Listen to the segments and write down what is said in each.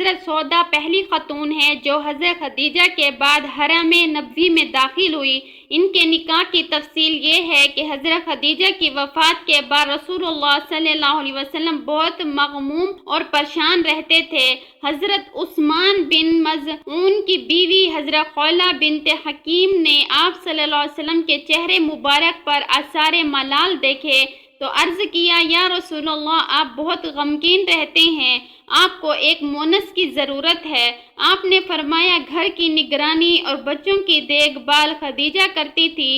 حضرت سودا پہلی خاتون ہیں جو حضرت خدیجہ کے بعد حرم نبوی میں داخل ہوئی۔ ان کے نکاح کی تفصیل یہ ہے کہ حضرت خدیجہ کی وفات کے بعد رسول اللہ صلی اللہ علیہ وسلم بہت مغموم اور پریشان رہتے تھے۔ حضرت عثمان بن مظعون کی بیوی حضرت خولہ بنت حکیم نے آپ صلی اللہ علیہ وسلم کے چہرے مبارک پر آثار ملال دیکھے تو عرض کیا، یا رسول اللہ، آپ بہت غمگین رہتے ہیں، آپ کو ایک مونس کی ضرورت ہے۔ آپ نے فرمایا، گھر کی نگرانی اور بچوں کی دیکھ بھال خدیجہ کرتی تھی،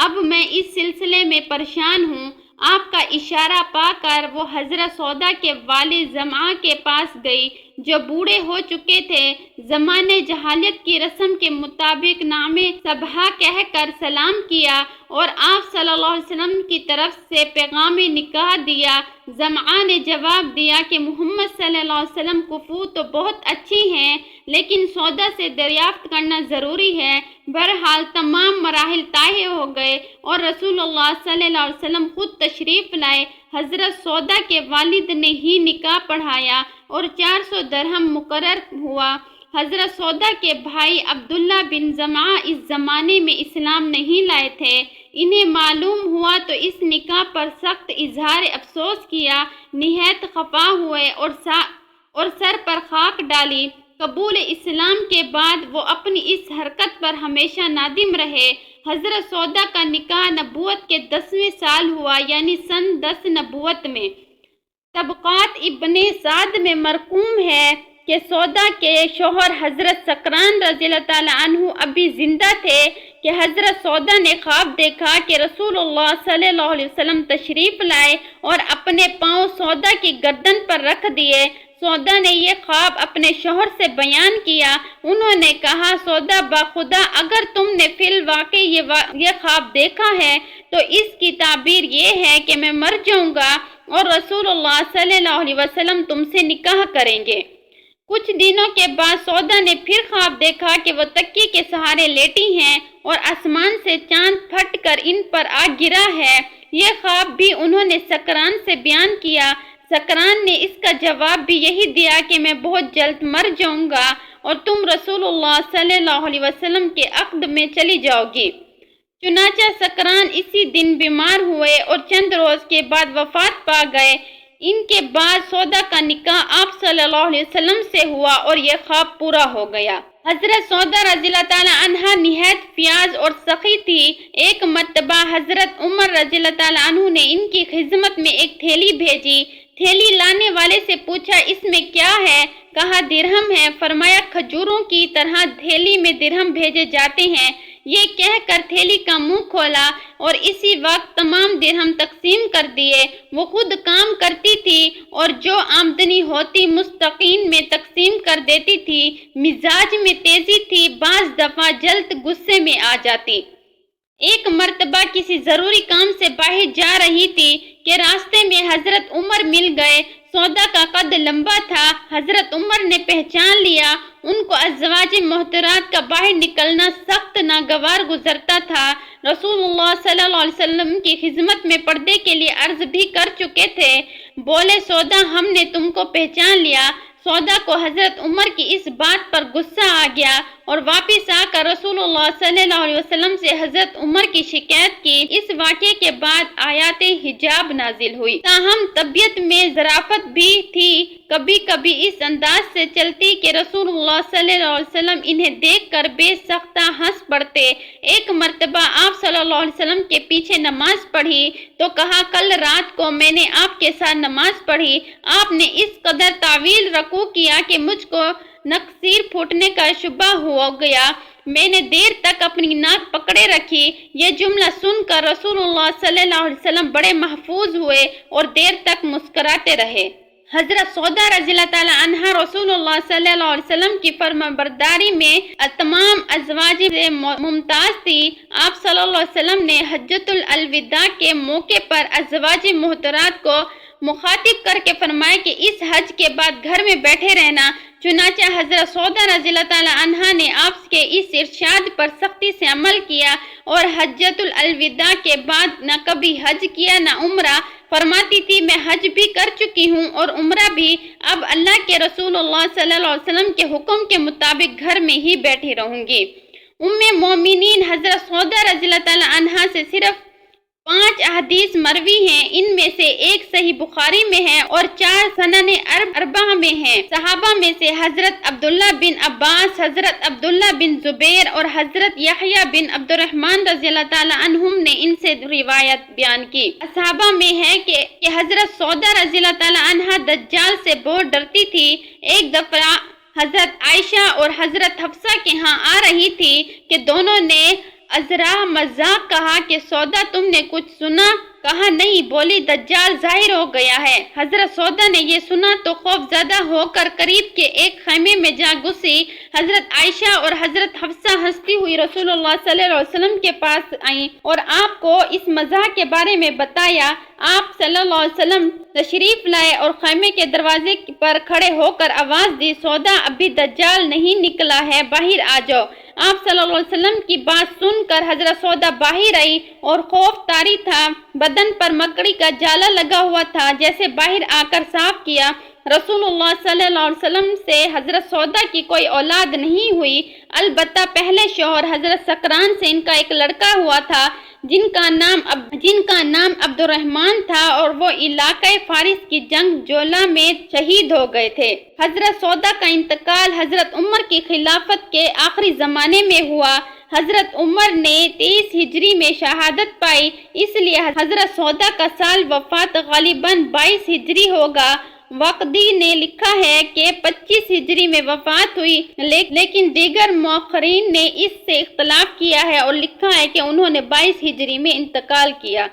اب میں اس سلسلے میں پریشان ہوں۔ آپ کا اشارہ پا کر وہ حضرت سودا کے والد زمعہ کے پاس گئی جو بوڑھے ہو چکے تھے۔ زمانے جہالیت کی رسم کے مطابق نام صباح کہہ کر سلام کیا اور آپ صلی اللہ علیہ وسلم کی طرف سے پیغام نکاح دیا۔ زمعہ نے جواب دیا کہ محمد صلی اللہ علیہ وسلم کفو تو بہت اچھی ہیں، لیکن سودا سے دریافت کرنا ضروری ہے۔ بہرحال تمام مراحل طے ہو گئے اور رسول اللہ صلی اللہ علیہ وسلم خود تشریف لائے۔ حضرت سودا کے والد نے ہی نکاح پڑھایا اور 400 درہم مقرر ہوا۔ حضرت سودا کے بھائی عبداللہ بن زمعہ اس زمانے میں اسلام نہیں لائے تھے۔ انہیں معلوم ہوا تو اس نکاح پر سخت اظہار افسوس کیا، نہایت خفا ہوئے اور سر پر خاک ڈالی۔ قبول اسلام کے بعد وہ اپنی اس حرکت پر ہمیشہ نادم رہے۔ حضرت سودا کا نکاح نبوت کے 10ویں سال ہوا، یعنی سن 10 نبوت میں۔ طبقات ابن سعد میں مرقوم ہے کہ سودا کے شوہر حضرت سکران رضی اللہ تعالیٰ عنہ ابھی زندہ تھے کہ حضرت سودا نے خواب دیکھا کہ رسول اللہ صلی اللہ علیہ وسلم تشریف لائے اور اپنے پاؤں سودا کی گردن پر رکھ دیے۔ سودا نے یہ خواب اپنے شوہر سے بیان کیا۔ انہوں نے کہا، سودا، باخدا اگر تم نے فی الواقع یہ خواب دیکھا ہے تو اس کی تعبیر یہ ہے کہ میں مر جاؤں گا اور رسول اللہ صلی اللہ علیہ وسلم تم سے نکاح کریں گے۔ کچھ دنوں کے بعد سودا نے پھر خواب دیکھا کہ وہ تکیے کے سہارے لیٹی ہیں اور آسمان سے چاند پھٹ کر ان پر آ گرا ہے۔ یہ خواب بھی انہوں نے سکران سے بیان کیا۔ سکران نے اس کا جواب بھی یہی دیا کہ میں بہت جلد مر جاؤں گا اور تم رسول اللہ صلی اللہ علیہ وسلم کے عقد میں چلی جاؤ گی۔ چنانچہ سکران اسی دن بیمار ہوئے اور چند روز کے بعد وفات پا گئے۔ ان کے بعد سودا کا نکاح آپ صلی اللہ علیہ وسلم سے ہوا اور یہ خواب پورا ہو گیا۔ حضرت سودا رضی اللہ تعالیٰ عنہ نہایت فیاض اور سخی تھی۔ ایک مرتبہ حضرت عمر رضی اللہ تعالیٰ عنہ نے ان کی خدمت میں ایک تھیلی بھیجی۔ تھیلی لانے والے سے پوچھا، اس میں کیا ہے؟ کہا، درہم ہے۔ فرمایا، کھجوروں کی طرح تھیلی میں درہم بھیجے جاتے ہیں۔ یہ کہہ کر تھیلی کا منہ کھولا اور اسی وقت تمام درہم تقسیم کر دیے۔ وہ خود کام کرتی تھی اور جو آمدنی ہوتی مستقیم میں تقسیم کر دیتی تھی۔ مزاج میں تیزی تھی، بعض دفعہ جلد غصے میں آ جاتی۔ ایک مرتبہ کسی ضروری کام سے باہر جا رہی تھی کہ راستے میں حضرت عمر مل گئے۔ سودا کا قد لمبا تھا۔ حضرت عمر نے پہچان لیا۔ ان کو ازواج محترمات کا باہر نکلنا سخت ناگوار گزرتا تھا۔ رسول اللہ صلی اللہ علیہ وسلم کی خدمت میں پردے کے لیے عرض بھی کر چکے تھے۔ بولے، سودا، ہم نے تم کو پہچان لیا۔ سودا کو حضرت عمر کی اس بات پر غصہ آ گیا اور واپس آ کر رسول اللہ صلی اللہ علیہ وسلم سے حضرت عمر کی شکایت کی۔ اس واقعے کے بعد آیات حجاب نازل ہوئی۔ تاہم طبیعت میں ظرافت بھی تھی، کبھی کبھی اس انداز سے چلتی کہ رسول اللہ صلی اللہ علیہ وسلم انہیں دیکھ کر بے سختہ ہنس پڑتے۔ ایک مرتبہ آپ صلی اللہ علیہ وسلم کے پیچھے نماز پڑھی تو کہا، کل رات کو میں نے آپ کے ساتھ نماز پڑھی۔ آپ نے اس قدر طویل رکوع کیا کہ مجھ کو نکسیر پھوٹنے کا شبہ ہو گیا۔ میں نے دیر تک اپنی ناک پکڑے رکھی۔ یہ جملہ سن کر رسول اللہ صلی اللہ علیہ وسلم بڑے محفوظ ہوئے اور دیر تک مسکراتے رہے۔ حضرت سودا رضی اللہ تعالیٰ عنہ رسول اللہ صلی اللہ علیہ وسلم کی فرمانبرداری میں تمام ازواج سے ممتاز تھی۔ آپ صلی اللہ علیہ وسلم نے حجۃ الوداع کے موقع پر ازواج محترمات کو مخاطب کر کے فرمایا کہ اس حج کے بعد گھر میں بیٹھے رہنا۔ چنانچہ حضرت سودا رضی اللہ تعالی عنہا نے آپ کے اس ارشاد پر سختی سے عمل کیا اور حجۃ الوداع کے بعد نہ کبھی حج کیا نہ عمرہ۔ فرماتی تھی میں حج بھی کر چکی ہوں اور عمرہ بھی، اب اللہ کے رسول اللہ صلی اللہ علیہ وسلم کے حکم کے مطابق گھر میں ہی بیٹھی رہوں گی۔ ام مومنین حضرت سودا رضی اللہ تعالی عنہا سے صرف 5 احادیث مروی ہیں، ان میں سے ایک صحیح بخاری میں ہے اور 4 سنن اربعہ میں ہیں۔ صحابہ میں سے حضرت عبداللہ بن عباس، حضرت عبداللہ بن زبیر اور حضرت یحییٰ بن عبد الرحمن رضی اللہ تعالی عنہم نے ان سے روایت بیان کی۔ صحابہ میں ہے کہ حضرت سودا رضی اللہ تعالی عنہا دجال سے بہت ڈرتی تھی۔ ایک دفعہ حضرت عائشہ اور حضرت حفصہ کے ہاں آ رہی تھی کہ دونوں نے ازرا مذاق کہا کہ سودا تم نے کچھ سنا؟ کہا نہیں، بولی دجال ظاہر ہو گیا ہے۔ حضرت سودا نے یہ سنا تو خوف زدہ ہو کر قریب کے ایک خیمے میں جا گھسی۔ حضرت عائشہ اور حضرت حفصہ ہنستی ہوئی رسول اللہ صلی اللہ علیہ وسلم کے پاس آئیں اور آپ کو اس مزاح کے بارے میں بتایا۔ آپ صلی اللہ علیہ وسلم تشریف لائے اور خیمے کے دروازے پر کھڑے ہو کر آواز دی، سودا ابھی دجال نہیں نکلا ہے، باہر آ جاؤ۔ آپ صلی اللہ علیہ وسلم کی بات سن کر حضرت سودا باہر آئی اور خوف طاری تھا، بدن پر مکڑی کا جالا لگا ہوا تھا۔ جیسے باہر آ کر صاف کیا، رسول اللہ صلی اللہ علیہ وسلم سے حضرت سودا کی کوئی اولاد نہیں ہوئی، البتہ پہلے شوہر حضرت سکران سے ان کا ایک لڑکا ہوا تھا جن کا نام عبد الرحمن تھا اور وہ علاقہ فارس کی جنگ جولا میں شہید ہو گئے تھے۔ حضرت سودا کا انتقال حضرت عمر کی خلافت کے آخری زمانے میں ہوا۔ حضرت عمر نے 23 ہجری میں شہادت پائی، اس لیے حضرت سودا کا سال وفات غالباً 22 ہجری ہوگا۔ واقدی نے لکھا ہے کہ 25 ہجری میں وفات ہوئی، لیکن دیگر مؤرخین نے اس سے اختلاف کیا ہے اور لکھا ہے کہ انہوں نے 22 ہجری میں انتقال کیا۔